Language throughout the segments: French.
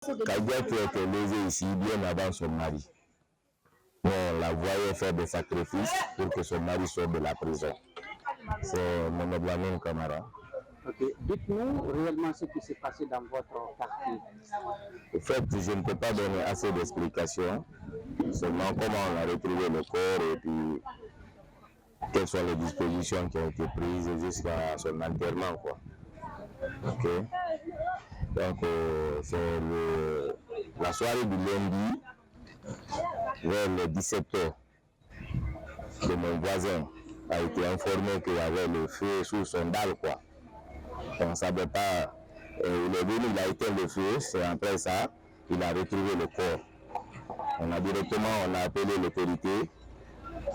Kadiatou était lésée ici bien avant son mari. On la voyait faire des sacrifices pour que son mari sorte de la prison. C'est mon Oblamin Camara. Ok, dites-nous réellement ce qui s'est passé dans votre quartier. En fait, je ne peux pas donner assez d'explications, seulement comment on a retrouvé le corps et puis quelles sont les dispositions qui ont été prises jusqu'à son enterrement, quoi. Ok. Donc, c'est la soirée du lundi, vers les 17h, que mon voisin a été informé qu'il y avait le feu sous son dalle, quoi. On ne savait pas. Il est venu, il a éteint le feu, c'est après ça, il a retrouvé le corps. On a appelé l'autorité,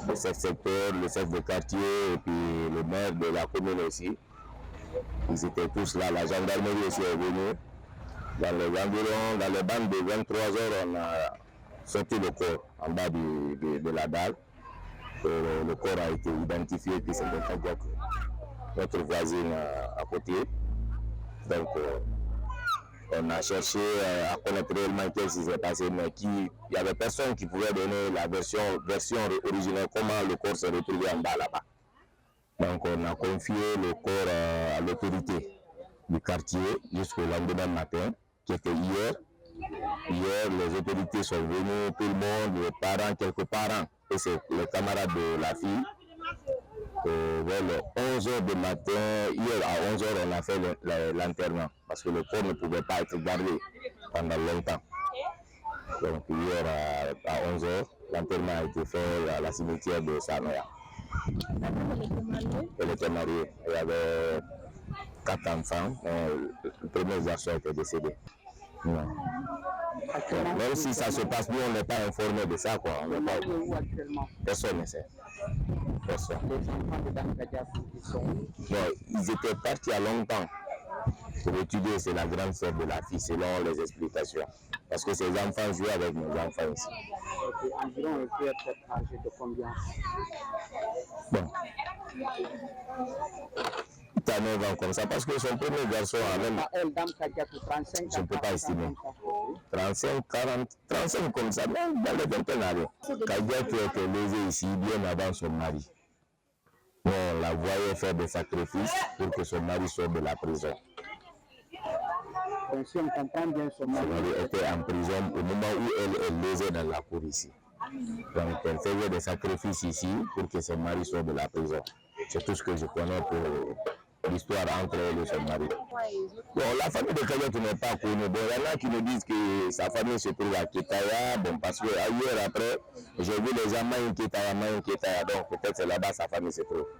le chef secteur, le chef de quartier et puis le maire de la commune aussi. Ils étaient tous là, la gendarmerie aussi est venue. Dans les bandes de 23h, on a sorti le corps en bas de la dalle. Le corps a été identifié, puis c'est notre voisine à côté. Donc, on a cherché à connaître réellement ce qui s'est passé, mais il n'y avait personne qui pouvait donner la version originelle, comment le corps s'est retrouvé en bas là-bas. Donc, on a confié le corps à l'autorité du quartier jusqu'au lendemain matin, qui était hier. Hier, les autorités sont venues, tout le monde, les parents, quelques parents, et c'est les camarades de la fille. Vers les 11h du matin, hier à 11h, on a fait l'enterrement, parce que le corps ne pouvait pas être gardé pendant longtemps. Donc hier à 11h, l'enterrement a été fait à la cimetière de Sanoya. Elle était mariée, elle avait 4 enfants, le premier garçon était décédé. Non. Même si ça se passe bien, on n'est pas informé de ça, quoi. Personne ne sait. Personne. Les enfants de Dame Kadiatou, ils sont où? Non, ils étaient partis à longtemps pour étudier, c'est la grande sœur de la fille, selon les explications. Parce que ces enfants jouaient avec mes enfants ici. Okay. Environ, elle peut être âgée de combien? Bon. Il a 9 ans comme ça, parce que son premier garçon a même... Elle, Dame Kadiatou, 35 ans. Je ne peux pas estimer. 35, 40, 35 comme ça, même dans les vingtaines d'années. Kadiatou était lésée ici bien avant son mari. On la voyait faire des sacrifices pour que son mari sorte de la prison. Donc si on comprend bien, son mari était en prison au moment où elle est lésée dans la cour ici. Donc elle faisait des sacrifices ici pour que son mari sorte de la prison. C'est tout ce que je connais pour l'histoire entre elle et son mari. Bon, la famille de Kadiatou n'est pas connue. Bon, il y en a qui me disent que sa famille se trouve à Ketaya. Bon, parce que ailleurs après, j'ai vu les gens Maïn Ketaya, donc peut-être c'est là-bas sa famille se trouve.